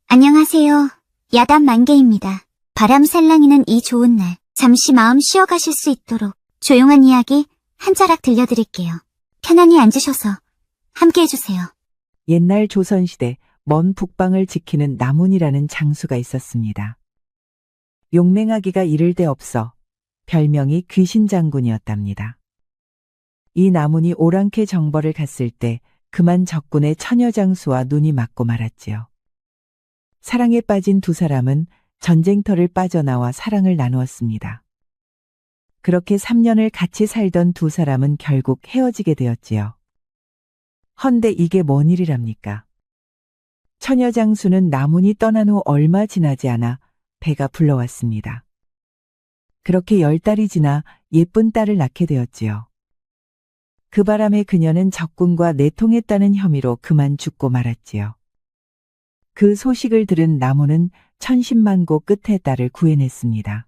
안녕하세요. 야단 만개입니다. 바람 살랑이는 이 좋은 날, 잠시 마음 쉬어가실 수 있도록 조용한 이야기 한 자락 들려드릴게요. 편안히 앉으셔서 함께 해주세요. 옛날 조선시대 먼 북방을 지키는 나문이라는 장수가 있었습니다. 용맹하기가 이를 데 없어 별명이 귀신장군이었답니다. 이 나문이 오랑캐 정벌을 갔을 때 그만 적군의 처녀장수와 눈이 맞고 말았지요. 사랑에 빠진 두 사람은 전쟁터를 빠져나와 사랑을 나누었습니다. 그렇게 3년을 같이 살던 두 사람은 결국 헤어지게 되었지요. 헌데 이게 뭔 일이랍니까? 처녀장수는 나문이 떠난 후 얼마 지나지 않아 배가 불러왔습니다. 그렇게 10달이 지나 예쁜 딸을 낳게 되었지요. 그 바람에 그녀는 적군과 내통했다는 혐의로 그만 죽고 말았지요. 그 소식을 들은 나무는 천신만고 끝에 딸을 구해냈습니다.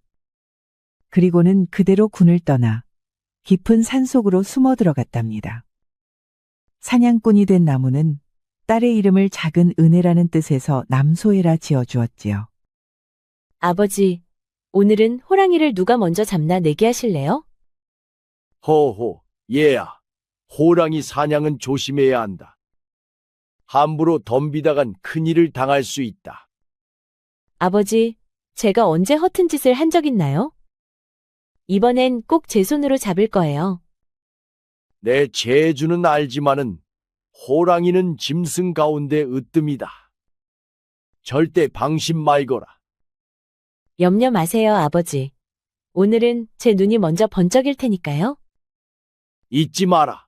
그리고는 그대로 군을 떠나 깊은 산속으로 숨어 들어갔답니다. 사냥꾼이 된 나무는 딸의 이름을 작은 은혜라는 뜻에서 남소혜라 지어주었지요. 아버지, 오늘은 호랑이를 누가 먼저 잡나 내기 하실래요? 허호, 얘야. 호랑이 사냥은 조심해야 한다. 함부로 덤비다간 큰일을 당할 수 있다. 아버지, 제가 언제 허튼 짓을 한 적 있나요? 이번엔 꼭 제 손으로 잡을 거예요. 내 재주는 알지만은 호랑이는 짐승 가운데 으뜸이다. 절대 방심 말거라. 염려 마세요, 아버지. 오늘은 제 눈이 먼저 번쩍일 테니까요. 잊지 마라.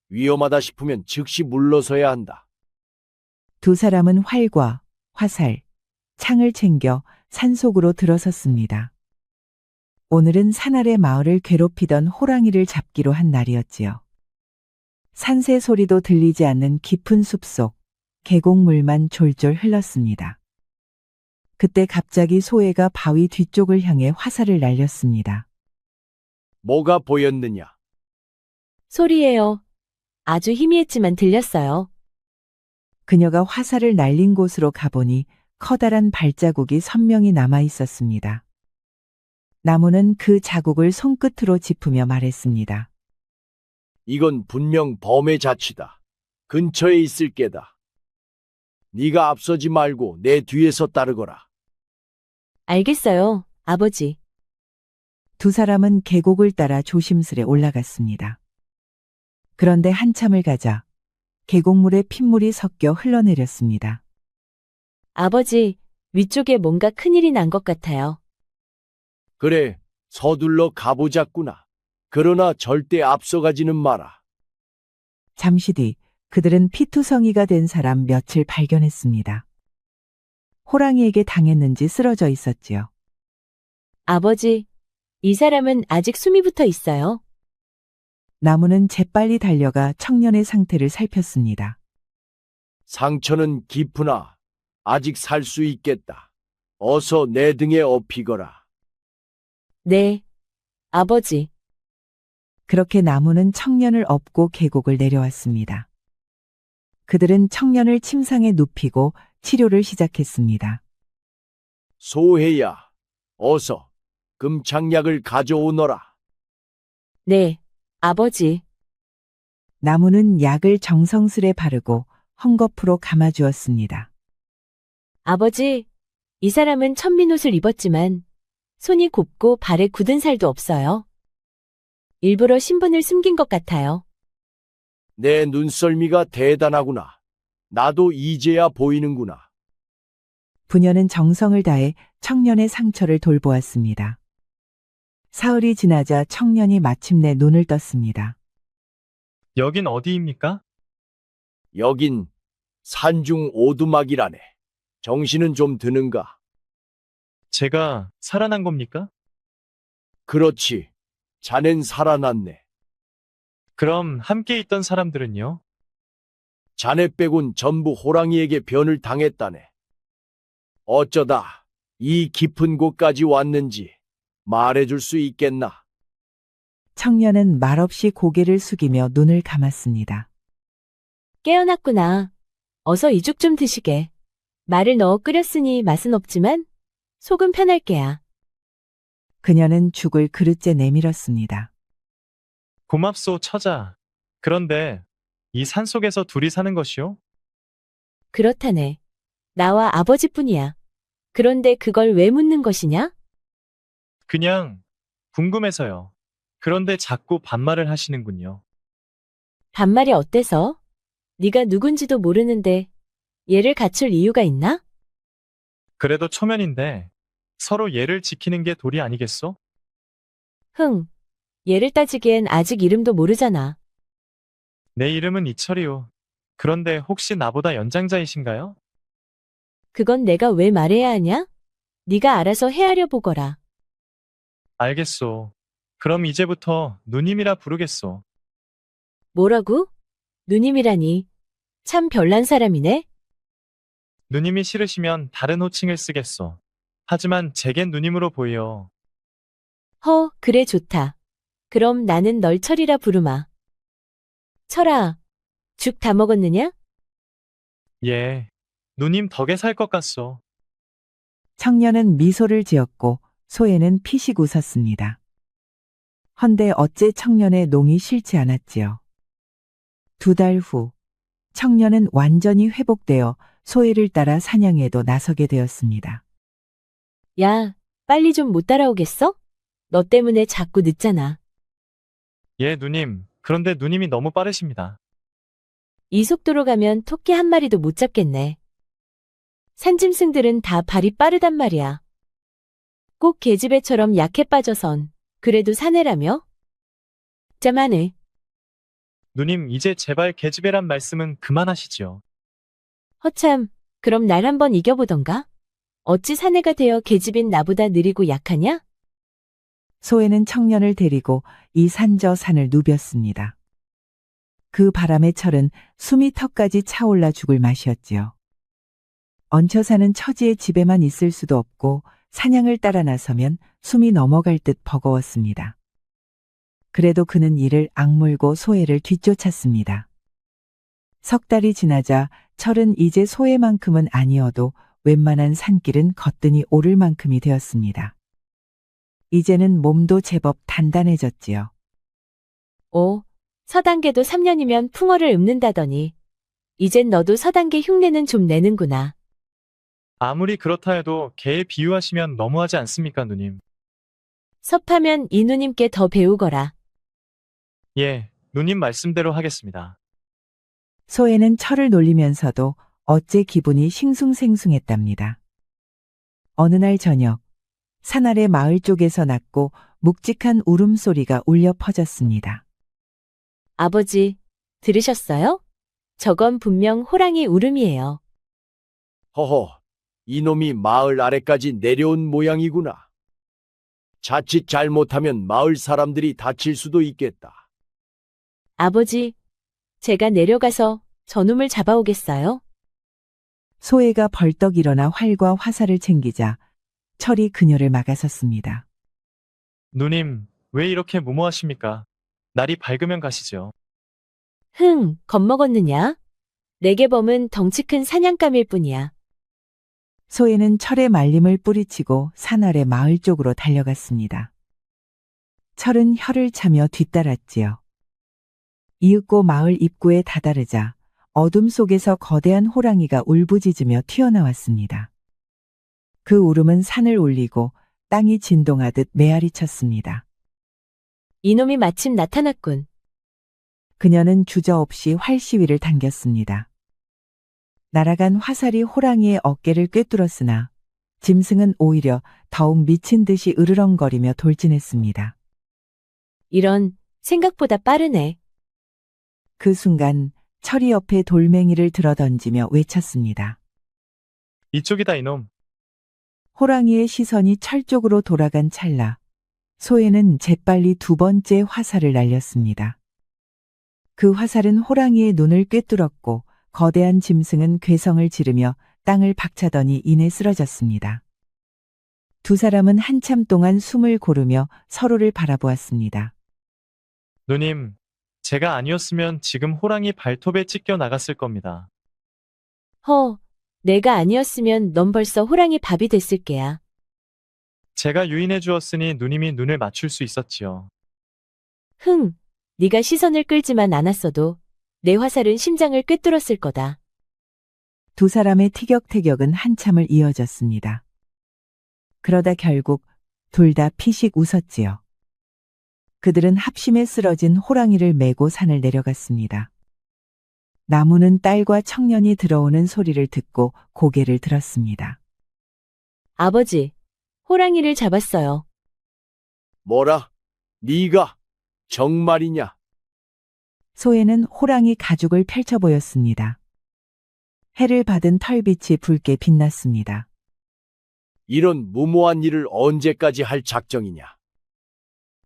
위험하다 싶으면 즉시 물러서야 한다. 두 사람은 활과 화살, 창을 챙겨 산속으로 들어섰습니다. 오늘은 산아래 마을을 괴롭히던 호랑이를 잡기로 한 날이었지요. 산새 소리도 들리지 않는 깊은 숲속, 계곡물만 졸졸 흘렀습니다. 그때 갑자기 소해가 바위 뒤쪽을 향해 화살을 날렸습니다. 뭐가 보였느냐? 소리예요. 아주 희미했지만 들렸어요. 그녀가 화살을 날린 곳으로 가보니 커다란 발자국이 선명히 남아 있었습니다. 나무는 그 자국을 손끝으로 짚으며 말했습니다. 이건 분명 범의 자취다. 근처에 있을 게다. 네가 앞서지 말고 내 뒤에서 따르거라. 알겠어요, 아버지. 두 사람은 계곡을 따라 조심스레 올라갔습니다. 그런데 한참을 가자 계곡물에 핏물이 섞여 흘러내렸습니다. 아버지, 위쪽에 뭔가 큰일이 난 것 같아요. 그래, 서둘러 가보자꾸나. 그러나 절대 앞서가지는 마라. 잠시 뒤 그들은 피투성이가 된 사람 몇을 발견했습니다. 호랑이에게 당했는지 쓰러져 있었지요. 아버지, 이 사람은 아직 숨이 붙어 있어요. 나무는 재빨리 달려가 청년의 상태를 살폈습니다. 상처는 깊으나 아직 살 수 있겠다. 어서 내 등에 업히거라. 네, 아버지. 그렇게 나무는 청년을 업고 계곡을 내려왔습니다. 그들은 청년을 침상에 눕히고 치료를 시작했습니다. 소혜야, 어서 금창약을 가져오너라. 네, 아버지. 나무는 약을 정성스레 바르고 헝겊으로 감아주었습니다. 아버지, 이 사람은 천민옷을 입었지만 손이 곱고 발에 굳은 살도 없어요. 일부러 신분을 숨긴 것 같아요. 내 눈썰미가 대단하구나. 나도 이제야 보이는구나. 부녀는 정성을 다해 청년의 상처를 돌보았습니다. 사흘이 지나자 청년이 마침내 눈을 떴습니다. 여긴 어디입니까? 여긴 산중 오두막이라네. 정신은 좀 드는가? 제가 살아난 겁니까? 그렇지. 자넨 살아났네. 그럼 함께 있던 사람들은요? 자네 빼곤 전부 호랑이에게 변을 당했다네. 어쩌다 이 깊은 곳까지 왔는지 말해줄 수 있겠나? 청년은 말없이 고개를 숙이며 눈을 감았습니다. 깨어났구나. 어서 이죽 좀 드시게. 말을 넣어 끓였으니 맛은 없지만 속은 편할 게야. 그녀는 죽을 그릇째 내밀었습니다. 고맙소, 처자. 그런데 이 산속에서 둘이 사는 것이요? 그렇다네. 나와 아버지뿐이야. 그런데 그걸 왜 묻는 것이냐? 그냥 궁금해서요. 그런데 자꾸 반말을 하시는군요. 반말이 어때서? 네가 누군지도 모르는데 얘를 갖출 이유가 있나? 그래도 초면인데 서로 예를 지키는 게 도리 아니겠소? 흥, 얘를 따지기엔 아직 이름도 모르잖아. 내 이름은 이철이요. 그런데 혹시 나보다 연장자이신가요? 그건 내가 왜 말해야 하냐? 네가 알아서 헤아려 보거라. 알겠소. 그럼 이제부터 누님이라 부르겠소. 뭐라고? 누님이라니. 참 별난 사람이네. 누님이 싫으시면 다른 호칭을 쓰겠소. 하지만 제겐 누님으로 보여. 그래 좋다. 그럼 나는 널 철이라 부르마. 철아, 죽 다 먹었느냐? 예. 누님 덕에 살 것 같소. 청년은 미소를 지었고 소애는 피식 웃었습니다. 헌데 어째 청년의 농이 싫지 않았지요. 2달 후, 청년은 완전히 회복되어 소애를 따라 사냥에도 나서게 되었습니다. 야, 빨리 좀 못 따라오겠어? 너 때문에 자꾸 늦잖아. 예, 누님. 그런데 누님이 너무 빠르십니다. 이 속도로 가면 토끼 한 마리도 못 잡겠네. 산짐승들은 다 발이 빠르단 말이야. 꼭 계집애처럼 약해 빠져선 그래도 사내라며? 짜만해. 누님, 이제 제발 계집애란 말씀은 그만하시지요. 허참, 그럼 날 한번 이겨보던가? 어찌 사내가 되어 계집인 나보다 느리고 약하냐? 소애는 청년을 데리고 이 산 저 산을 누볐습니다. 그 바람에 철은 숨이 턱까지 차올라 죽을 맛이었지요. 얹혀 사는 처지의 집에만 있을 수도 없고 사냥을 따라 나서면 숨이 넘어갈 듯 버거웠습니다. 그래도 그는 이를 악물고 소애를 뒤쫓았습니다. 석 달이 지나자 철은 이제 소애만큼은 아니어도 웬만한 산길은 거뜬히 오를 만큼이 되었습니다. 이제는 몸도 제법 단단해졌지요. 오, 서단계도 3년이면 풍어를 읊는다더니 이젠 너도 서단계 흉내는 좀 내는구나. 아무리 그렇다 해도 개에 비유하시면 너무하지 않습니까, 누님? 섭하면 이 누님께 더 배우거라. 예, 누님 말씀대로 하겠습니다. 소애는 철을 놀리면서도 어째 기분이 싱숭생숭했답니다. 어느 날 저녁, 산 아래 마을 쪽에서 낮고 묵직한 울음소리가 울려 퍼졌습니다. 아버지, 들으셨어요? 저건 분명 호랑이 울음이에요. 허허, 이놈이 마을 아래까지 내려온 모양이구나. 자칫 잘못하면 마을 사람들이 다칠 수도 있겠다. 아버지, 제가 내려가서 저놈을 잡아오겠어요? 소애가 벌떡 일어나 활과 화살을 챙기자 철이 그녀를 막아섰습니다. 누님, 왜 이렇게 무모하십니까? 날이 밝으면 가시죠. 흥, 겁먹었느냐? 내게 범은 덩치 큰 사냥감일 뿐이야. 소애는 철의 말림을 뿌리치고 산 아래 마을 쪽으로 달려갔습니다. 철은 혀를 차며 뒤따랐지요. 이윽고 마을 입구에 다다르자 어둠 속에서 거대한 호랑이가 울부짖으며 튀어나왔습니다. 그 울음은 산을 울리고 땅이 진동하듯 메아리 쳤습니다. 이놈이 마침 나타났군. 그녀는 주저없이 활시위를 당겼습니다. 날아간 화살이 호랑이의 어깨를 꿰뚫었으나 짐승은 오히려 더욱 미친 듯이 으르렁거리며 돌진했습니다. 이런, 생각보다 빠르네. 그 순간 철이 옆에 돌멩이를 들어던지며 외쳤습니다. 이쪽이다, 이놈. 호랑이의 시선이 철 쪽으로 돌아간 찰나 소애는 재빨리 2번째 화살을 날렸습니다. 그 화살은 호랑이의 눈을 꿰뚫었고 거대한 짐승은 괴성을 지르며 땅을 박차더니 이내 쓰러졌습니다. 두 사람은 한참 동안 숨을 고르며 서로를 바라보았습니다. 누님, 제가 아니었으면 지금 호랑이 발톱에 찢겨 나갔을 겁니다. 내가 아니었으면 넌 벌써 호랑이 밥이 됐을 게야. 제가 유인해 주었으니 누님이 눈을 맞출 수 있었지요. 흥, 네가 시선을 끌지만 않았어도 내 화살은 심장을 꿰뚫었을 거다. 두 사람의 티격태격은 한참을 이어졌습니다. 그러다 결국 둘 다 피식 웃었지요. 그들은 합심해 쓰러진 호랑이를 메고 산을 내려갔습니다. 나무는 딸과 청년이 들어오는 소리를 듣고 고개를 들었습니다. 아버지, 호랑이를 잡았어요. 뭐라? 네가 정말이냐? 소에는 호랑이 가죽을 펼쳐 보였습니다. 해를 받은 털빛이 붉게 빛났습니다. 이런 무모한 일을 언제까지 할 작정이냐?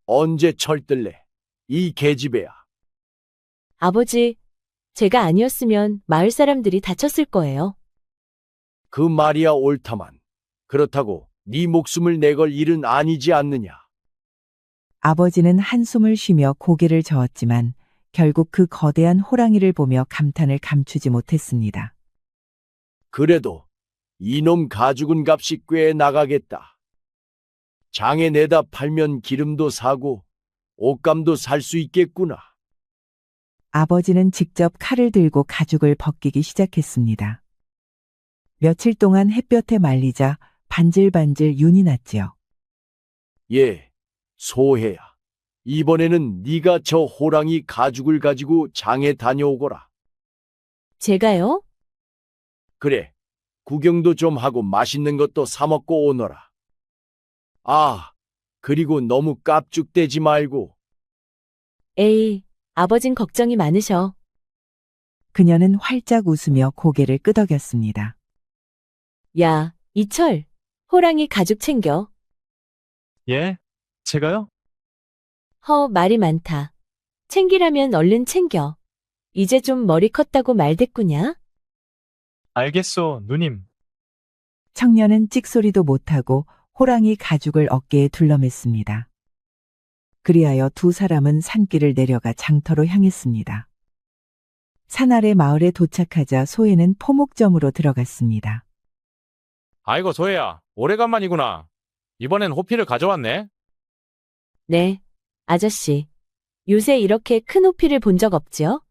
언제 철들래? 이 계집애야. 아버지, 제가 아니었으면 마을 사람들이 다쳤을 거예요. 그 말이야 옳다만. 그렇다고 네 목숨을 내걸 일은 아니지 않느냐? 아버지는 한숨을 쉬며 고개를 저었지만 결국 그 거대한 호랑이를 보며 감탄을 감추지 못했습니다. 그래도 이놈 가죽은 값이 꽤 나가겠다. 장에 내다 팔면 기름도 사고 옷감도 살 수 있겠구나. 아버지는 직접 칼을 들고 가죽을 벗기기 시작했습니다. 며칠 동안 햇볕에 말리자 반질반질 윤이 났지요. 예, 소해야. 이번에는 네가 저 호랑이 가죽을 가지고 장에 다녀오거라. 제가요? 그래, 구경도 좀 하고 맛있는 것도 사 먹고 오너라. 아, 그리고 너무 깝죽대지 말고. 에이, 아버진 걱정이 많으셔. 그녀는 활짝 웃으며 고개를 끄덕였습니다. 야, 이철, 호랑이 가죽 챙겨. 예? 제가요? 말이 많다. 챙기라면 얼른 챙겨. 이제 좀 머리 컸다고 말댔구냐? 알겠소, 누님. 청년은 찍소리도 못하고 호랑이 가죽을 어깨에 둘러맸습니다. 그리하여 두 사람은 산길을 내려가 장터로 향했습니다. 산 아래 마을에 도착하자 소에는 포목점으로 들어갔습니다. 아이고, 소혜야, 오래간만이구나. 이번엔 호피를 가져왔네. 네, 아저씨. 요새 이렇게 큰 호피를 본 적 없지요?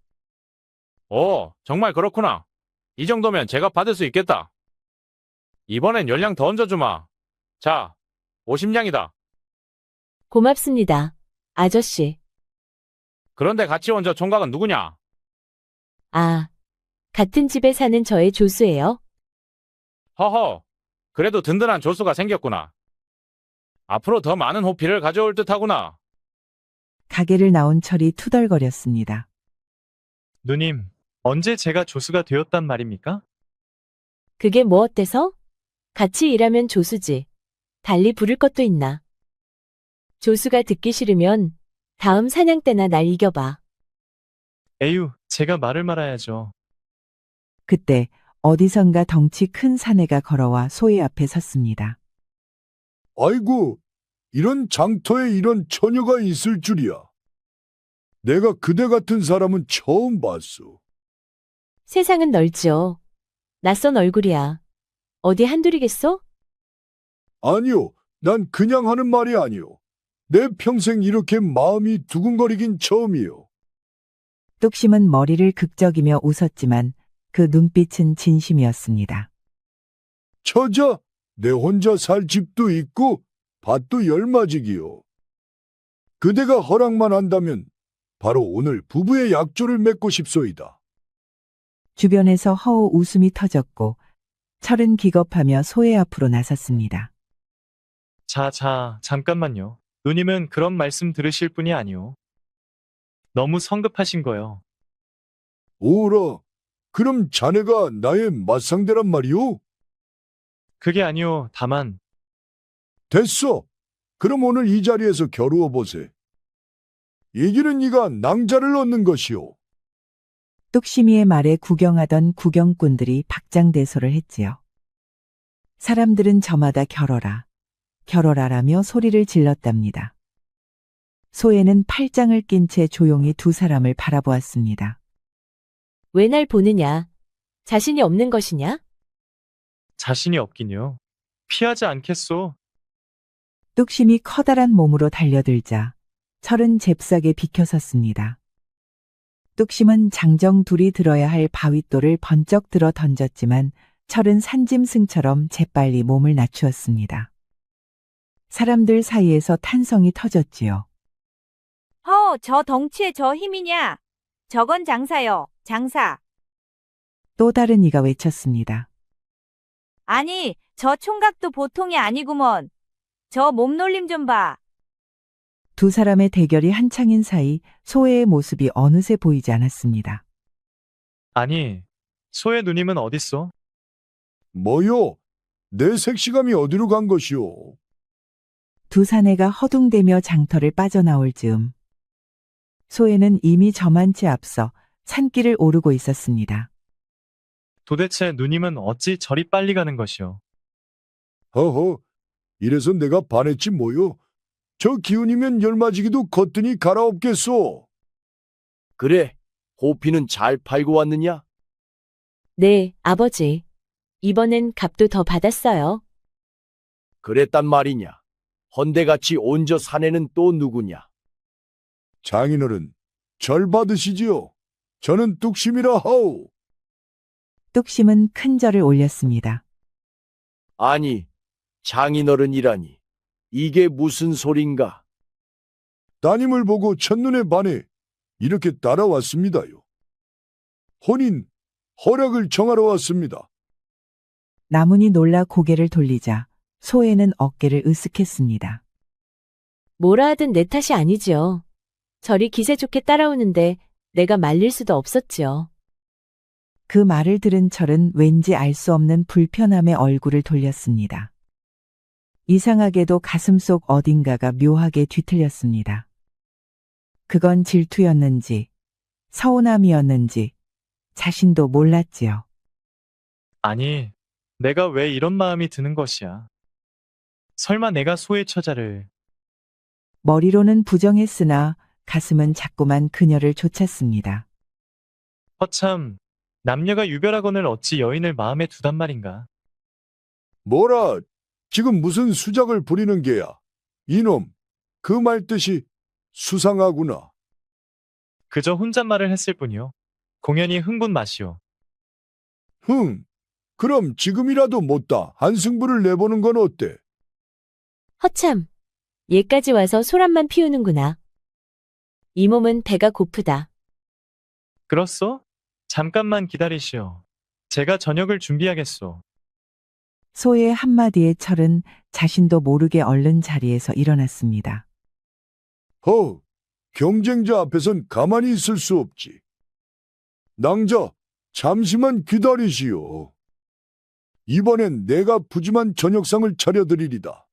오, 정말 그렇구나. 이 정도면 제가 받을 수 있겠다. 이번엔 열량 더 얹어주마. 자, 50냥이다. 고맙습니다, 아저씨. 그런데 같이 온 저 총각은 누구냐? 아, 같은 집에 사는 저의 조수예요. 허허, 그래도 든든한 조수가 생겼구나. 앞으로 더 많은 호피를 가져올 듯하구나. 가게를 나온 철이 투덜거렸습니다. 누님, 언제 제가 조수가 되었단 말입니까? 그게 뭐 어때서? 같이 일하면 조수지. 달리 부를 것도 있나. 조수가 듣기 싫으면 다음 사냥 때나 날 이겨봐. 에휴, 제가 말을 말아야죠. 그때 어디선가 덩치 큰 사내가 걸어와 소의 앞에 섰습니다. 아이고, 이런 장터에 이런 처녀가 있을 줄이야. 내가 그대 같은 사람은 처음 봤소. 세상은 넓지요. 낯선 얼굴이야. 어디 한둘이겠어? 아니요, 난 그냥 하는 말이 아니오. 내 평생 이렇게 마음이 두근거리긴 처음이요. 뚝심은 머리를 극적이며 웃었지만 그 눈빛은 진심이었습니다. 처자, 내 혼자 살 집도 있고 밭도 열마지기요. 그대가 허락만 한다면 바로 오늘 부부의 약조를 맺고 싶소이다. 주변에서 허우 웃음이 터졌고 철은 기겁하며 소의 앞으로 나섰습니다. 자, 잠깐만요. 누님은 그런 말씀 들으실 분이 아니오. 너무 성급하신 거요. 오라, 그럼 자네가 나의 맞상대란 말이오? 그게 아니오. 다만, 됐어. 그럼 오늘 이 자리에서 겨루어 보세. 이기는 이가 낭자를 얻는 것이오. 뚝심이의 말에 구경하던 구경꾼들이 박장대소를 했지요. 사람들은 저마다 결어라, 결어라라며 소리를 질렀답니다. 소에는 팔짱을 낀 채 조용히 두 사람을 바라보았습니다. 왜 날 보느냐? 자신이 없는 것이냐? 자신이 없긴요. 피하지 않겠소. 뚝심이 커다란 몸으로 달려들자 철은 잽싸게 비켜섰습니다. 뚝심은 장정 둘이 들어야 할 바윗돌을 번쩍 들어 던졌지만 철은 산짐승처럼 재빨리 몸을 낮추었습니다. 사람들 사이에서 탄성이 터졌지요. 저 덩치에 저 힘이냐? 저건 장사요, 장사. 또 다른 이가 외쳤습니다. 아니, 저 총각도 보통이 아니구먼. 저 몸놀림 좀 봐. 두 사람의 대결이 한창인 사이 소혜의 모습이 어느새 보이지 않았습니다. 아니, 소의 누님은 어딨소? 뭐요? 내 색시감이 어디로 간 것이오? 두 사내가 허둥대며 장터를 빠져나올 즈음 소혜는 이미 저만치 앞서 산길을 오르고 있었습니다. 도대체 누님은 어찌 저리 빨리 가는 것이오? 허허, 이래서 내가 반했지 뭐요? 저 기운이면 열맞이기도 거뜬히 갈아엎겠소. 그래, 호피는 잘 팔고 왔느냐? 네, 아버지. 이번엔 값도 더 받았어요. 그랬단 말이냐? 헌대같이 온 저 사내는 또 누구냐? 장인어른, 절 받으시지요. 저는 뚝심이라 하오. 뚝심은 큰 절을 올렸습니다. 아니, 장인어른이라니. 이게 무슨 소린가? 따님을 보고 첫눈에 반해 이렇게 따라왔습니다요. 혼인, 허락을 정하러 왔습니다. 나문이 놀라 고개를 돌리자 소혜는 어깨를 으쓱했습니다. 뭐라 하든 내 탓이 아니지요. 저리 기세 좋게 따라오는데 내가 말릴 수도 없었지요. 그 말을 들은 철은 왠지 알 수 없는 불편함에 얼굴을 돌렸습니다. 이상하게도 가슴속 어딘가가 묘하게 뒤틀렸습니다. 그건 질투였는지 서운함이었는지 자신도 몰랐지요. 아니, 내가 왜 이런 마음이 드는 것이야? 설마 내가 소의 처자를... 머리로는 부정했으나 가슴은 자꾸만 그녀를 좇았습니다. 허참, 남녀가 유별하거늘 어찌 여인을 마음에 두단 말인가? 뭐라, 지금 무슨 수작을 부리는 게야? 이놈, 그 말뜻이 수상하구나. 그저 혼잣말을 했을 뿐이요. 공연히 흥분 마시오. 그럼 지금이라도 못다 한승부를 내보는 건 어때? 허참, 얘까지 와서 소란만 피우는구나. 이 몸은 배가 고프다. 그렇소? 잠깐만 기다리시오. 제가 저녁을 준비하겠소. 소의 한마디에 철은 자신도 모르게 얼른 자리에서 일어났습니다. 경쟁자 앞에선 가만히 있을 수 없지. 낭자, 잠시만 기다리시오. 이번엔 내가 푸짐한 저녁상을 차려드리리다.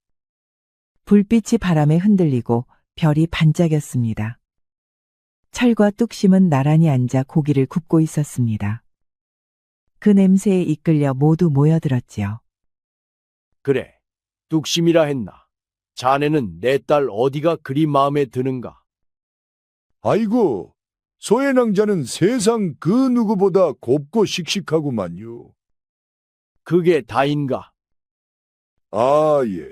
불빛이 바람에 흔들리고 별이 반짝였습니다. 철과 뚝심은 나란히 앉아 고기를 굽고 있었습니다. 그 냄새에 이끌려 모두 모여들었지요. 그래, 뚝심이라 했나? 자네는 내 딸 어디가 그리 마음에 드는가? 아이고, 소의 낭자는 세상 그 누구보다 곱고 씩씩하구만요. 그게 다인가? 아, 예.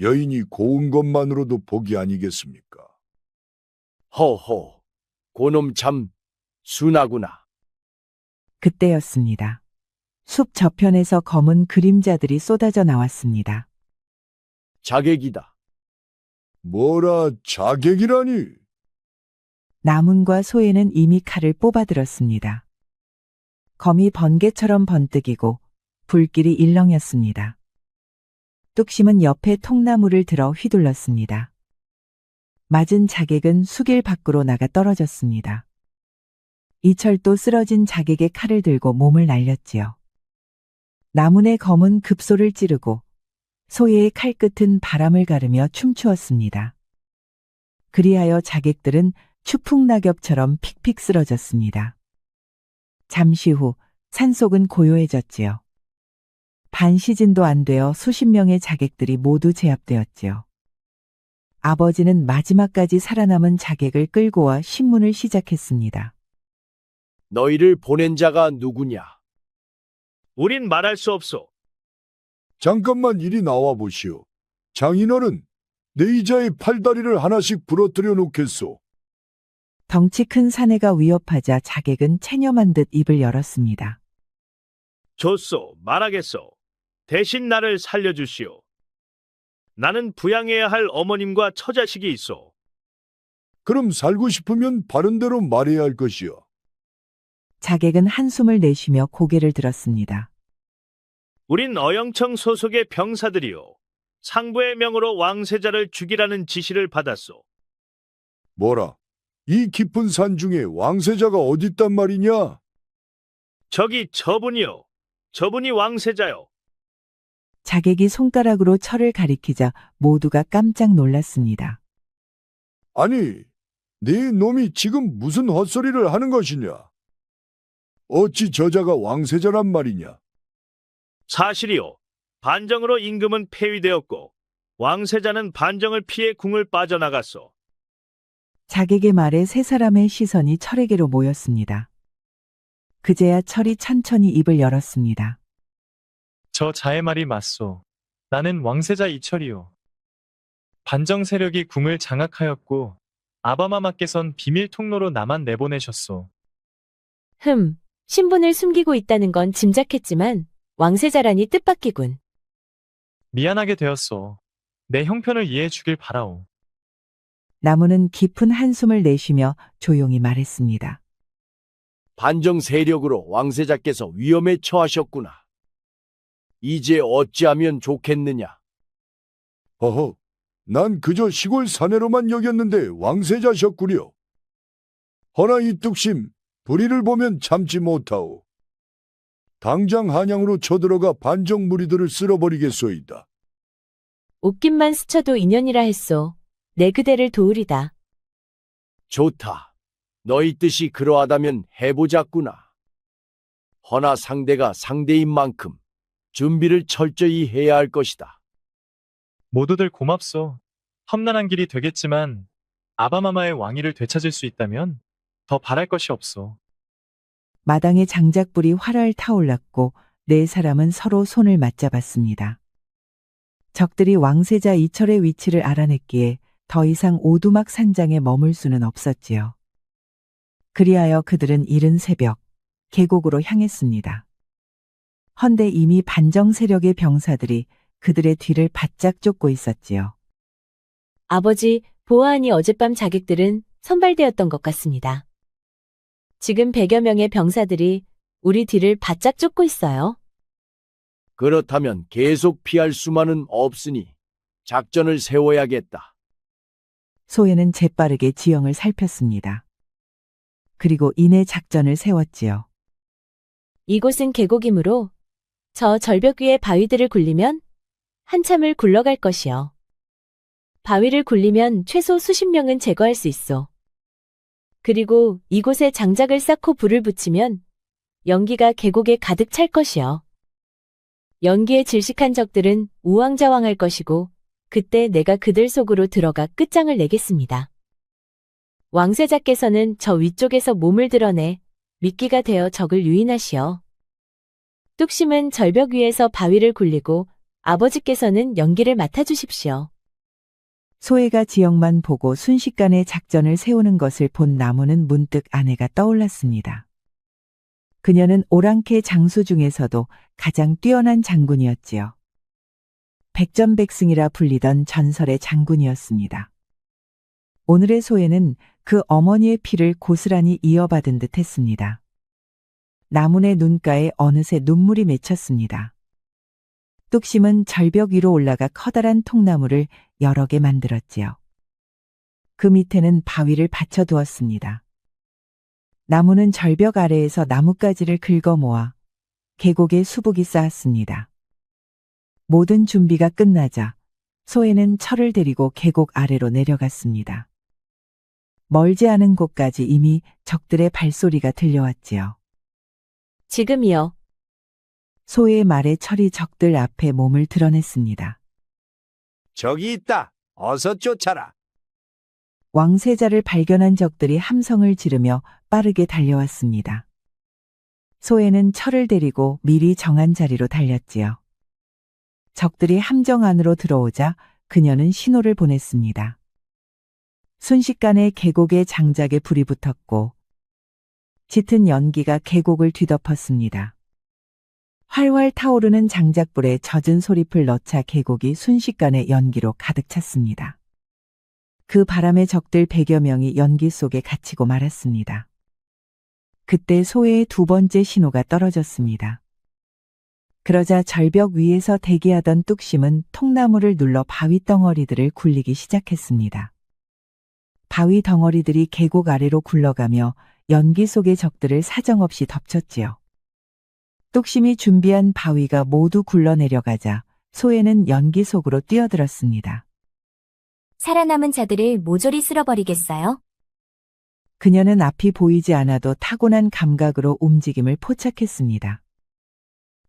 여인이 고운 것만으로도 복이 아니겠습니까? 허허, 고놈 참 순하구나. 그때였습니다. 숲 저편에서 검은 그림자들이 쏟아져 나왔습니다. 자객이다. 뭐라 자객이라니? 나문과 소혜는 이미 칼을 뽑아들었습니다. 검이 번개처럼 번뜩이고 불길이 일렁였습니다. 뚝심은 옆에 통나무를 들어 휘둘렀습니다. 맞은 자객은 수길 밖으로 나가 떨어졌습니다. 이철도 쓰러진 자객의 칼을 들고 몸을 날렸지요. 나문의 검은 급소를 찌르고 소혜의 칼끝은 바람을 가르며 춤추었습니다. 그리하여 자객들은 추풍낙엽처럼 픽픽 쓰러졌습니다. 잠시 후 산속은 고요해졌지요. 반 시즌도 안 되어 수십 명의 자객들이 모두 제압되었지요. 아버지는 마지막까지 살아남은 자객을 끌고 와 신문을 시작했습니다. 너희를 보낸 자가 누구냐? 우린 말할 수 없소. 잠깐만 이리 나와 보시오. 장인어른, 내 이자의 팔다리를 하나씩 부러뜨려 놓겠소. 덩치 큰 사내가 위협하자 자객은 체념한 듯 입을 열었습니다. 좋소, 말하겠소. 대신 나를 살려주시오. 나는 부양해야 할 어머님과 처자식이 있어. 그럼 살고 싶으면 바른 대로 말해야 할 것이오. 자객은 한숨을 내쉬며 고개를 들었습니다. 우린 어영청 소속의 병사들이오. 상부의 명으로 왕세자를 죽이라는 지시를 받았소. 뭐라? 이 깊은 산 중에 왕세자가 어딨단 말이냐? 저기 저분이요. 저분이 왕세자요. 자객이 손가락으로 철을 가리키자 모두가 깜짝 놀랐습니다. 아니, 네 놈이 지금 무슨 헛소리를 하는 것이냐? 어찌 저자가 왕세자란 말이냐? 사실이요. 반정으로 임금은 폐위되었고 왕세자는 반정을 피해 궁을 빠져나갔소. 자객의 말에 세 사람의 시선이 철에게로 모였습니다. 그제야 철이 천천히 입을 열었습니다. 저 자의 말이 맞소. 나는 왕세자 이철이요. 반정 세력이 궁을 장악하였고 아바마마께선 비밀 통로로 나만 내보내셨소. 신분을 숨기고 있다는 건 짐작했지만 왕세자라니 뜻밖이군. 미안하게 되었소. 내 형편을 이해해 주길 바라오. 나무는 깊은 한숨을 내쉬며 조용히 말했습니다. 반정 세력으로 왕세자께서 위험에 처하셨구나. 이제 어찌하면 좋겠느냐? 허허, 난 그저 시골 사내로만 여겼는데 왕세자셨구려. 허나 이 뚝심, 불의를 보면 참지 못하오. 당장 한양으로 쳐들어가 반정 무리들을 쓸어버리겠소이다. 옷깃만 스쳐도 인연이라 했소. 내 그대를 도우리다. 좋다. 너희 뜻이 그러하다면 해보자꾸나. 허나 상대가 상대인 만큼 준비를 철저히 해야 할 것이다. 모두들 고맙소. 험난한 길이 되겠지만 아바마마의 왕위를 되찾을 수 있다면 더 바랄 것이 없소. 마당에 장작불이 활활 타올랐고 네 사람은 서로 손을 맞잡았습니다. 적들이 왕세자 이철의 위치를 알아냈기에 더 이상 오두막 산장에 머물 수는 없었지요. 그리하여 그들은 이른 새벽 계곡으로 향했습니다. 헌데 이미 반정 세력의 병사들이 그들의 뒤를 바짝 쫓고 있었지요. 아버지, 보아하니 어젯밤 자객들은 선발되었던 것 같습니다. 지금 100여 명의 병사들이 우리 뒤를 바짝 쫓고 있어요. 그렇다면 계속 피할 수만은 없으니 작전을 세워야겠다. 소예는 재빠르게 지형을 살폈습니다. 그리고 이내 작전을 세웠지요. 이곳은 계곡이므로 저 절벽 위에 바위들을 굴리면 한참을 굴러갈 것이요. 바위를 굴리면 최소 수십 명은 제거할 수 있어. 그리고 이곳에 장작을 쌓고 불을 붙이면 연기가 계곡에 가득 찰 것이요. 연기에 질식한 적들은 우왕좌왕할 것이고 그때 내가 그들 속으로 들어가 끝장을 내겠습니다. 왕세자께서는 저 위쪽에서 몸을 드러내 미끼가 되어 적을 유인하시어. 뚝심은 절벽 위에서 바위를 굴리고 아버지께서는 연기를 맡아주십시오. 소예가 지형만 보고 순식간에 작전을 세우는 것을 본 나무는 문득 아내가 떠올랐습니다. 그녀는 오랑캐 장수 중에서도 가장 뛰어난 장군이었지요. 백전백승이라 불리던 전설의 장군이었습니다. 오늘의 소예는 그 어머니의 피를 고스란히 이어받은 듯 했습니다. 나문의 눈가에 어느새 눈물이 맺혔습니다. 뚝심은 절벽 위로 올라가 커다란 통나무를 여러 개 만들었지요. 그 밑에는 바위를 받쳐두었습니다. 나무는 절벽 아래에서 나뭇가지를 긁어 모아 계곡에 수북이 쌓았습니다. 모든 준비가 끝나자 소예는 철을 데리고 계곡 아래로 내려갔습니다. 멀지 않은 곳까지 이미 적들의 발소리가 들려왔지요. 지금이요. 소의 말에 철이 적들 앞에 몸을 드러냈습니다. 저기 있다. 어서 쫓아라. 왕세자를 발견한 적들이 함성을 지르며 빠르게 달려왔습니다. 소예는 철을 데리고 미리 정한 자리로 달렸지요. 적들이 함정 안으로 들어오자 그녀는 신호를 보냈습니다. 순식간에 계곡의 장작에 불이 붙었고 짙은 연기가 계곡을 뒤덮었습니다. 활활 타오르는 장작불에 젖은 소리풀 넣자 계곡이 순식간에 연기로 가득 찼습니다. 그 바람에 적들 100여 명이 연기 속에 갇히고 말았습니다. 그때 소혜의 두 번째 신호가 떨어졌습니다. 그러자 절벽 위에서 대기하던 뚝심은 통나무를 눌러 바위 덩어리들을 굴리기 시작했습니다. 바위 덩어리들이 계곡 아래로 굴러가며 연기 속의 적들을 사정없이 덮쳤지요. 뚝심이 준비한 바위가 모두 굴러내려가자 소혜는 연기 속으로 뛰어들었습니다. 살아남은 자들을 모조리 쓸어버리겠어요? 그녀는 앞이 보이지 않아도 타고난 감각으로 움직임을 포착했습니다.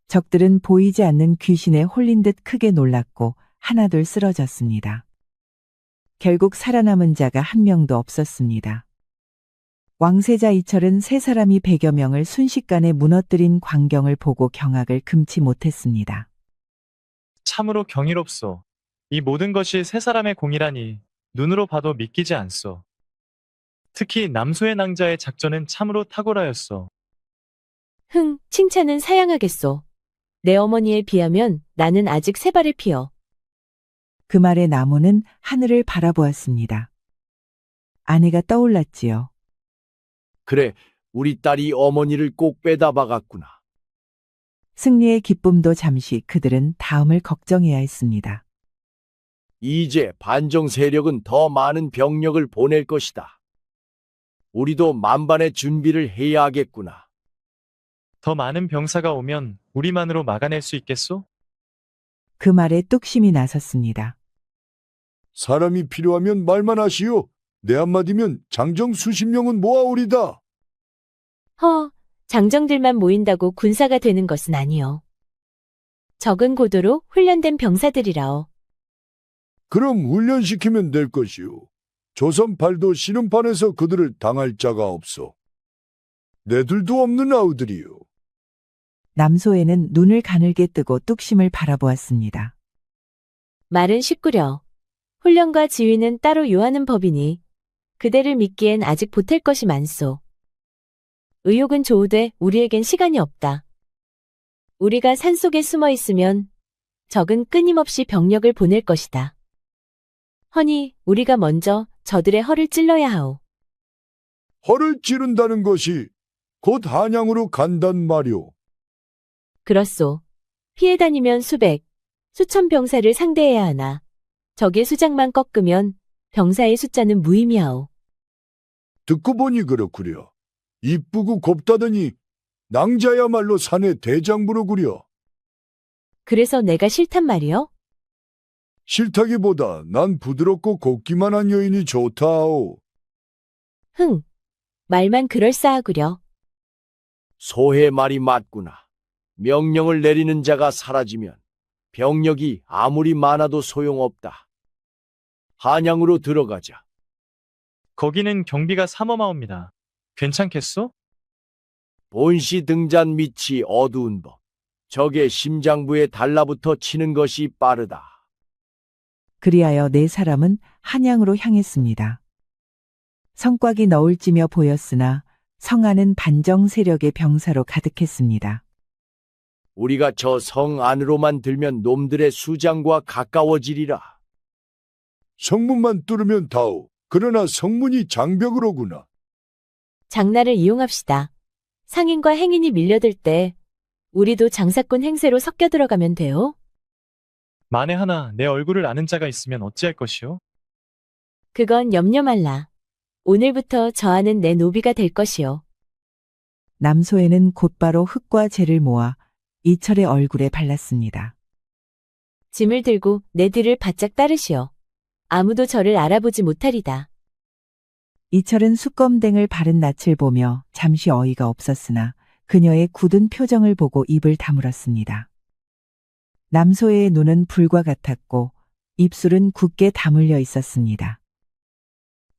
적들은 보이지 않는 귀신에 홀린 듯 크게 놀랐고 하나둘 쓰러졌습니다. 결국 살아남은 자가 한 명도 없었습니다. 왕세자 이철은 세 사람이 100여 명을 순식간에 무너뜨린 광경을 보고 경악을 금치 못했습니다. 참으로 경이롭소. 이 모든 것이 세 사람의 공이라니 눈으로 봐도 믿기지 않소. 특히 남소의 낭자의 작전은 참으로 탁월하였소. 흥, 칭찬은 사양하겠소. 내 어머니에 비하면 나는 아직 세 발을 피어. 그 말에 나무는 하늘을 바라보았습니다. 아내가 떠올랐지요. 그래, 우리 딸이 어머니를 꼭 빼다 박았구나. 승리의 기쁨도 잠시 그들은 다음을 걱정해야 했습니다. 이제 반정 세력은 더 많은 병력을 보낼 것이다. 우리도 만반의 준비를 해야 하겠구나. 더 많은 병사가 오면 우리만으로 막아낼 수 있겠소? 그 말에 뚝심이 나섰습니다. 사람이 필요하면 말만 하시오. 내 한마디면 장정 수십 명은 모아오리다. 허, 장정들만 모인다고 군사가 되는 것은 아니요. 적은 고도로 훈련된 병사들이라오. 그럼 훈련시키면 될 것이오. 조선팔도 씨름판에서 그들을 당할 자가 없어. 내들도 없는 아우들이요. 남소에는 눈을 가늘게 뜨고 뚝심을 바라보았습니다. 말은 쉽구려. 훈련과 지휘는 따로 요하는 법이니 그대를 믿기엔 아직 보탤 것이 많소. 의욕은 좋으되 우리에겐 시간이 없다. 우리가 산속에 숨어 있으면 적은 끊임없이 병력을 보낼 것이다. 허니 우리가 먼저 저들의 허를 찔러야 하오. 허를 찌른다는 것이 곧 한양으로 간단 말이오. 그렇소. 피해 다니면 수백, 수천 병사를 상대해야 하나 적의 수장만 꺾으면 병사의 숫자는 무의미하오. 듣고 보니 그렇구려. 이쁘고 곱다더니 낭자야말로 산의 대장부로구려. 그래서 내가 싫단 말이요? 싫다기보다 난 부드럽고 곱기만 한 여인이 좋다오. 흥, 말만 그럴싸하구려. 소의 말이 맞구나. 명령을 내리는 자가 사라지면 병력이 아무리 많아도 소용없다. 한양으로 들어가자. 거기는 경비가 삼엄하옵니다. 괜찮겠소? 본시 등잔 밑이 어두운 법. 적의 심장부에 달라붙어 치는 것이 빠르다. 그리하여 네 사람은 한양으로 향했습니다. 성곽이 너울지며 보였으나 성 안은 반정 세력의 병사로 가득했습니다. 우리가 저 성 안으로만 들면 놈들의 수장과 가까워지리라. 성문만 뚫으면 다오. 그러나 성문이 장벽으로구나. 장날을 이용합시다. 상인과 행인이 밀려들 때 우리도 장사꾼 행세로 섞여 들어가면 돼요. 만에 하나 내 얼굴을 아는 자가 있으면 어찌할 것이오? 그건 염려 말라. 오늘부터 저 안은 내 노비가 될 것이요. 남소에는 곧바로 흙과 재를 모아 이철의 얼굴에 발랐습니다. 짐을 들고 내 뒤를 바짝 따르시오. 아무도 저를 알아보지 못하리다. 이철은 수검댕을 바른 낯을 보며 잠시 어이가 없었으나 그녀의 굳은 표정을 보고 입을 다물었습니다. 남소의 눈은 불과 같았고 입술은 굳게 다물려 있었습니다.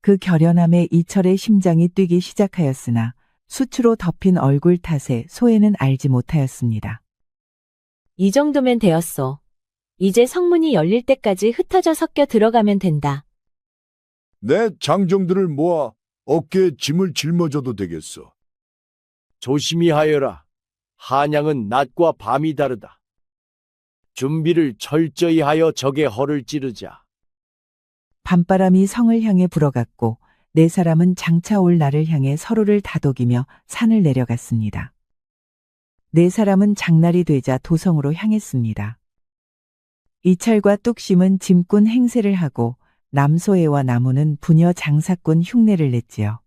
그 결연함에 이철의 심장이 뛰기 시작하였으나 수추로 덮인 얼굴 탓에 소혜는 알지 못하였습니다. 이 정도면 되었소. 이제 성문이 열릴 때까지 흩어져 섞여 들어가면 된다. 내 장정들을 모아 어깨에 짐을 짊어져도 되겠어. 조심히 하여라. 한양은 낮과 밤이 다르다. 준비를 철저히 하여 적의 허를 찌르자. 밤바람이 성을 향해 불어갔고 네 사람은 장차 올 날을 향해 서로를 다독이며 산을 내려갔습니다. 네 사람은 장날이 되자 도성으로 향했습니다. 이철과 뚝심은 짐꾼 행세를 하고 남소애와 나무는 부녀 장사꾼 흉내를 냈지요.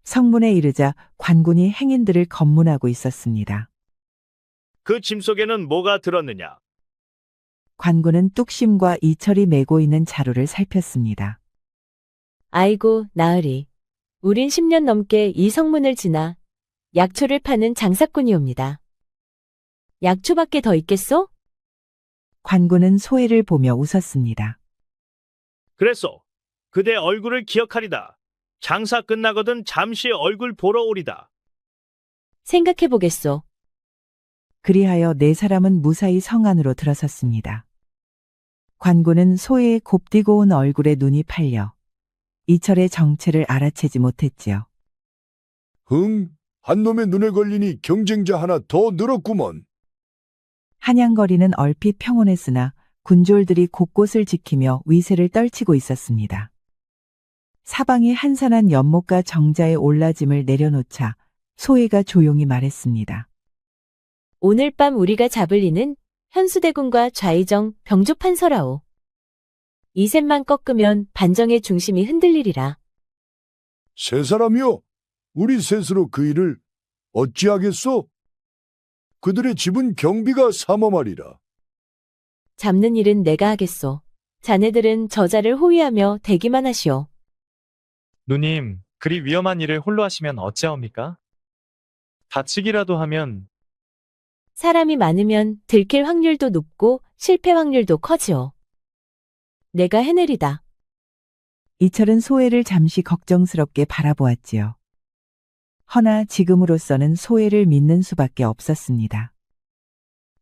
성문에 이르자 관군이 행인들을 검문하고 있었습니다. 그 짐 속에는 뭐가 들었느냐? 관군은 뚝심과 이철이 메고 있는 자루를 살폈습니다. 아이고, 나으리. 우린 10년 넘게 이 성문을 지나 약초를 파는 장사꾼이옵니다. 약초밖에 더 있겠소? 관군은 소애를 보며 웃었습니다. 그래서 그대 얼굴을 기억하리다. 장사 끝나거든 잠시 얼굴 보러 오리다. 생각해보겠소. 그리하여 네 사람은 무사히 성 안으로 들어섰습니다. 관군은 소애의 곱디고 온 얼굴에 눈이 팔려 이철의 정체를 알아채지 못했지요. 한 놈의 눈에 걸리니 경쟁자 하나 더 늘었구먼. 한양거리는 얼핏 평온했으나 군졸들이 곳곳을 지키며 위세를 떨치고 있었습니다. 사방이 한산한 연못과 정자의 올라짐을 내려놓자 소애가 조용히 말했습니다. 오늘 밤 우리가 잡을 이는 현수대군과 좌의정 병조판서라오. 이 셋만 꺾으면 반정의 중심이 흔들리리라. 세 사람이요? 우리 셋으로 그 일을 어찌하겠소? 그들의 집은 경비가 삼엄하리라. 잡는 일은 내가 하겠소. 자네들은 저자를 호위하며 대기만 하시오. 누님, 그리 위험한 일을 홀로 하시면 어찌하옵니까? 다치기라도 하면 사람이 많으면 들킬 확률도 높고 실패 확률도 커지오. 내가 해내리다. 이철은 소애를 잠시 걱정스럽게 바라보았지요. 허나 지금으로서는 소애를 믿는 수밖에 없었습니다.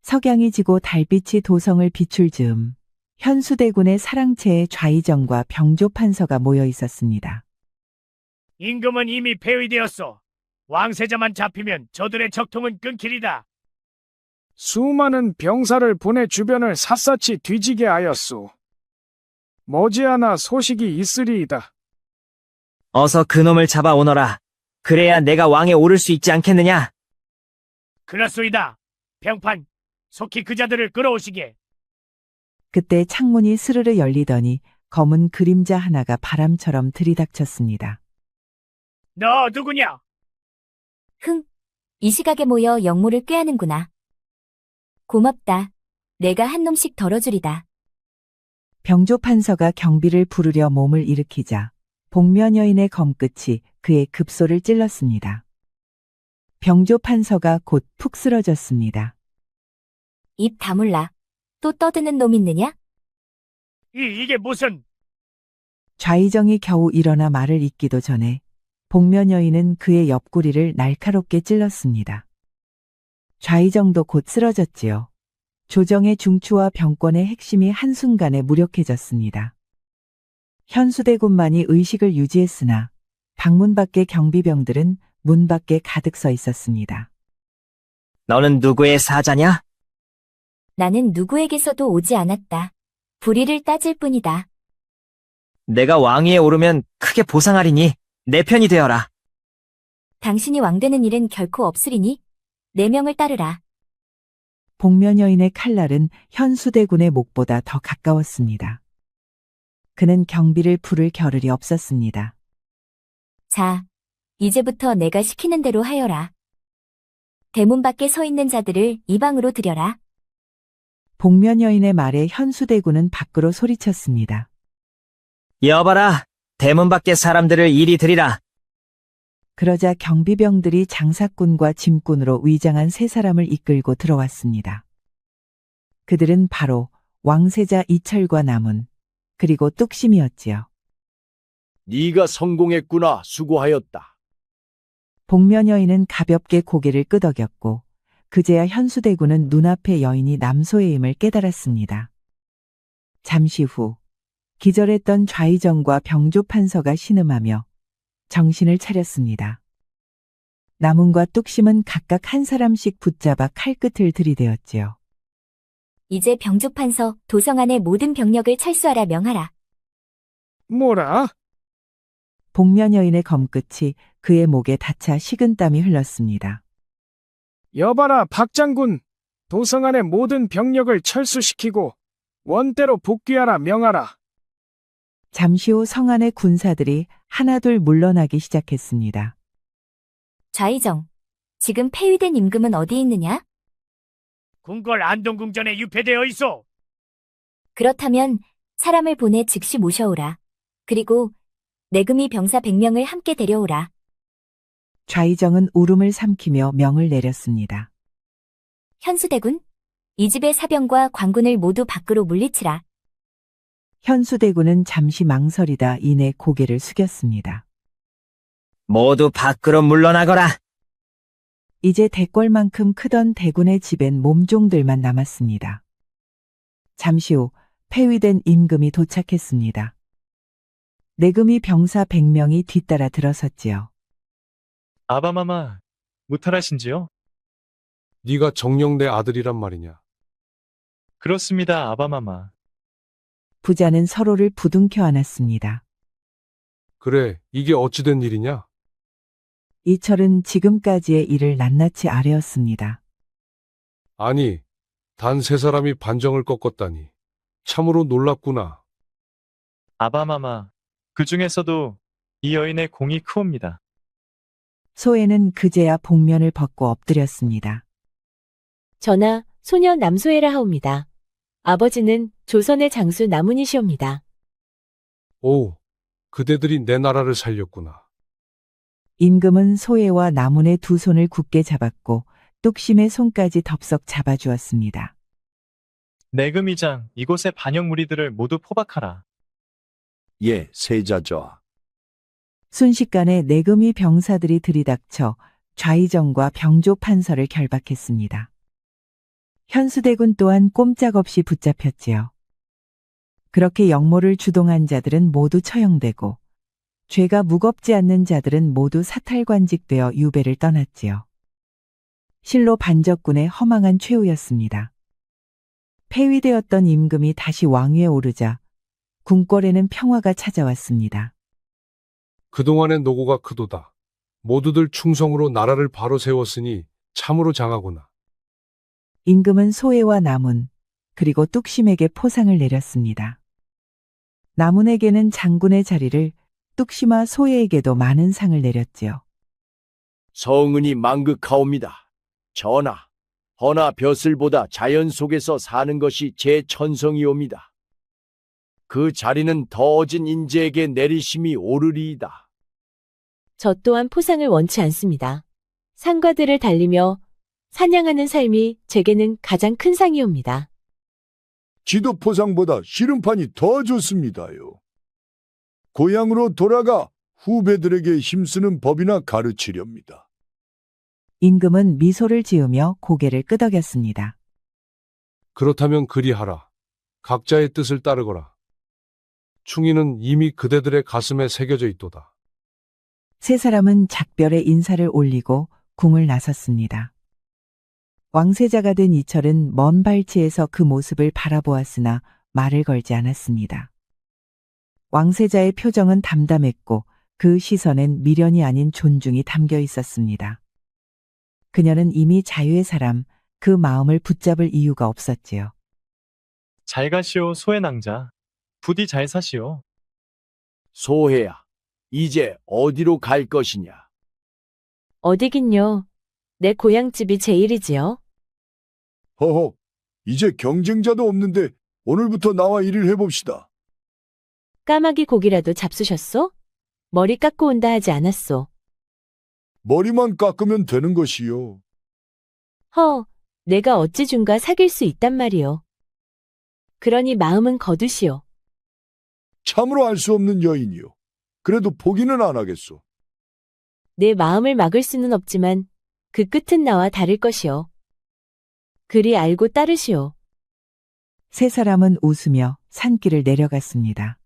석양이 지고 달빛이 도성을 비출 즈음 현수대군의 사랑채에 좌의정과 병조판서가 모여 있었습니다. 임금은 이미 폐위되었소. 왕세자만 잡히면 저들의 적통은 끊기리다. 수많은 병사를 보내 주변을 샅샅이 뒤지게 하였소. 머지않아 소식이 있으리이다. 어서 그놈을 잡아오너라. 그래야 내가 왕에 오를 수 있지 않겠느냐? 그렇소이다. 병판, 속히 그 자들을 끌어오시게. 그때 창문이 스르르 열리더니 검은 그림자 하나가 바람처럼 들이닥쳤습니다. 너 누구냐? 이 시각에 모여 역모를 꾀하는구나. 고맙다. 내가 한 놈씩 덜어주리다. 병조판서가 경비를 부르려 몸을 일으키자 복면 여인의 검끝이 그의 급소를 찔렀습니다. 병조판서가 곧 푹 쓰러졌습니다. 입 다물라. 또 떠드는 놈 있느냐? 이게 무슨... 좌의정이 겨우 일어나 말을 잇기도 전에 복면 여인은 그의 옆구리를 날카롭게 찔렀습니다. 좌의정도 곧 쓰러졌지요. 조정의 중추와 병권의 핵심이 한순간에 무력해졌습니다. 현수대군만이 의식을 유지했으나 방문 밖의 경비병들은 문 밖에 가득 서 있었습니다. 너는 누구의 사자냐? 나는 누구에게서도 오지 않았다. 불의를 따질 뿐이다. 내가 왕위에 오르면 크게 보상하리니 내 편이 되어라. 당신이 왕되는 일은 결코 없으리니 내 명을 따르라. 복면 여인의 칼날은 현수대군의 목보다 더 가까웠습니다. 그는 경비를 부를 겨를이 없었습니다. 자, 이제부터 내가 시키는 대로 하여라. 대문 밖에 서 있는 자들을 이 방으로 들여라. 복면 여인의 말에 현수대군은 밖으로 소리쳤습니다. 여봐라. 대문 밖의 사람들을 이리 들이라. 그러자 경비병들이 장사꾼과 짐꾼으로 위장한 세 사람을 이끌고 들어왔습니다. 그들은 바로 왕세자 이철과 남은 그리고 뚝심이었지요. 네가 성공했구나. 수고하였다. 복면 여인은 가볍게 고개를 끄덕였고 그제야 현수대군은 눈앞의 여인이 남소의임을 깨달았습니다. 잠시 후 기절했던 좌의정과 병조판서가 신음하며 정신을 차렸습니다. 남훈과 뚝심은 각각 한 사람씩 붙잡아 칼끝을 들이대었지요. 이제 병조판서 도성 안의 모든 병력을 철수하라 명하라. 뭐라? 복면 여인의 검끝이 그의 목에 닿자 식은땀이 흘렀습니다. 여봐라, 박장군. 도성 안의 모든 병력을 철수시키고 원대로 복귀하라 명하라. 잠시 후 성 안의 군사들이 하나둘 물러나기 시작했습니다. 좌의정, 지금 폐위된 임금은 어디 있느냐? 궁궐 안동궁전에 유폐되어 있어. 그렇다면 사람을 보내 즉시 모셔오라. 그리고 내금이 병사 100명을 함께 데려오라. 좌의정은 울음을 삼키며 명을 내렸습니다. 현수대군, 이 집의 사병과 관군을 모두 밖으로 물리치라. 현수대군은 잠시 망설이다 이내 고개를 숙였습니다. 모두 밖으로 물러나거라. 이제 대궐만큼 크던 대군의 집엔 몸종들만 남았습니다. 잠시 후 폐위된 임금이 도착했습니다. 내금이 병사 100명이 뒤따라 들어섰지요. 아바마마, 무탈하신지요? 네가 정령내 아들이란 말이냐? 그렇습니다, 아바마마. 부자는 서로를 부둥켜 안았습니다. 그래, 이게 어찌된 일이냐? 이철은 지금까지의 일을 낱낱이 아뢰었습니다. 아니, 단 3사람이 반정을 꺾었다니. 참으로 놀랍구나. 아바마마, 그 중에서도 이 여인의 공이 크옵니다. 소애는 그제야 복면을 벗고 엎드렸습니다. 전하, 소녀 남소애라 하옵니다. 아버지는 조선의 장수 남훈이시옵니다. 오, 그대들이 내 나라를 살렸구나. 임금은 소애와 남훈의 두 손을 굳게 잡았고 뚝심의 손까지 덥석 잡아주었습니다. 내금이장, 이곳의 반역 무리들을 모두 포박하라. 예, 세자저하. 순식간에 내금이 병사들이 들이닥쳐 좌의정과 병조판서를 결박했습니다. 현수대군 또한 꼼짝없이 붙잡혔지요. 그렇게 역모를 주동한 자들은 모두 처형되고 죄가 무겁지 않는 자들은 모두 사탈관직되어 유배를 떠났지요. 실로 반적군의 허망한 최후였습니다. 폐위되었던 임금이 다시 왕위에 오르자 궁궐에는 평화가 찾아왔습니다. 그동안의 노고가 크도다. 모두들 충성으로 나라를 바로 세웠으니 참으로 장하구나. 임금은 소애와 남훈, 그리고 뚝심에게 포상을 내렸습니다. 남훈에게는 장군의 자리를, 뚝심과 소애에게도 많은 상을 내렸지요. 성은이 망극하옵니다. 전하, 허나 벼슬보다 자연 속에서 사는 것이 제 천성이옵니다. 그 자리는 더 어진 인재에게 내리심이 옳으리이다. 저 또한 포상을 원치 않습니다. 상과들을 달리며 사냥하는 삶이 제게는 가장 큰 상이옵니다. 지도 포상보다 씨름판이 더 좋습니다요. 고향으로 돌아가 후배들에게 힘쓰는 법이나 가르치렵니다. 임금은 미소를 지으며 고개를 끄덕였습니다. 그렇다면 그리하라. 각자의 뜻을 따르거라. 충의는 이미 그대들의 가슴에 새겨져 있도다. 세 사람은 작별의 인사를 올리고 궁을 나섰습니다. 왕세자가 된 이철은 먼 발치에서 그 모습을 바라보았으나 말을 걸지 않았습니다. 왕세자의 표정은 담담했고 그 시선엔 미련이 아닌 존중이 담겨 있었습니다. 그녀는 이미 자유의 사람, 그 마음을 붙잡을 이유가 없었지요. 잘 가시오, 소의 낭자. 부디 잘 사시오. 소혜야, 이제 어디로 갈 것이냐? 어디긴요. 내 고향집이 제일이지요. 허허, 이제 경쟁자도 없는데 오늘부터 나와 일을 해봅시다. 까마귀 고기라도 잡수셨소? 머리 깎고 온다 하지 않았소. 머리만 깎으면 되는 것이요. 허, 내가 어찌 준가 사귈 수 있단 말이오. 그러니 마음은 거두시오. 참으로 알 수 없는 여인이요. 그래도 포기는 안 하겠소. 내 마음을 막을 수는 없지만 그 끝은 나와 다를 것이오. 그리 알고 따르시오. 세 사람은 웃으며 산길을 내려갔습니다.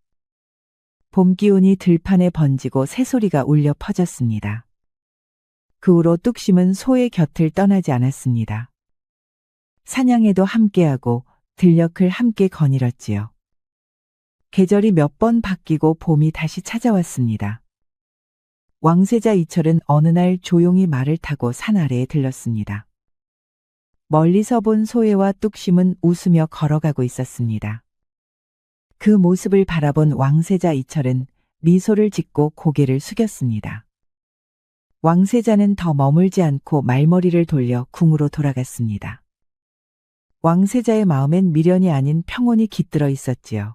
봄 기운이 들판에 번지고 새소리가 울려 퍼졌습니다. 그 후로 뚝심은 소의 곁을 떠나지 않았습니다. 사냥에도 함께하고 들녘을 함께 거닐었지요. 계절이 몇 번 바뀌고 봄이 다시 찾아왔습니다. 왕세자 이철은 어느 날 조용히 말을 타고 산 아래에 들렀습니다. 멀리서 본 소혜와 뚝심은 웃으며 걸어가고 있었습니다. 그 모습을 바라본 왕세자 이철은 미소를 짓고 고개를 숙였습니다. 왕세자는 더 머물지 않고 말머리를 돌려 궁으로 돌아갔습니다. 왕세자의 마음엔 미련이 아닌 평온이 깃들어 있었지요.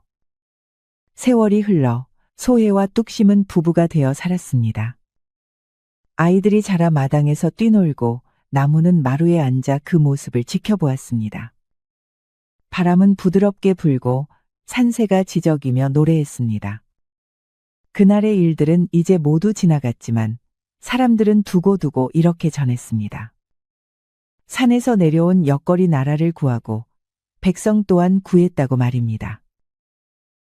세월이 흘러 소혜와 뚝심은 부부가 되어 살았습니다. 아이들이 자라 마당에서 뛰놀고 나무는 마루에 앉아 그 모습을 지켜보았습니다. 바람은 부드럽게 불고 산새가 지저귀며 노래했습니다. 그날의 일들은 이제 모두 지나갔지만 사람들은 두고두고 이렇게 전했습니다. 산에서 내려온 역거리 나라를 구하고 백성 또한 구했다고 말입니다.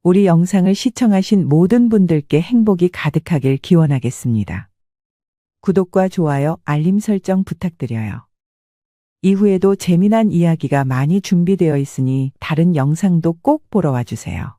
우리 영상을 시청하신 모든 분들께 행복이 가득하길 기원하겠습니다. 구독과 좋아요, 알림 설정 부탁드려요. 이후에도 재미난 이야기가 많이 준비되어 있으니 다른 영상도 꼭 보러 와주세요.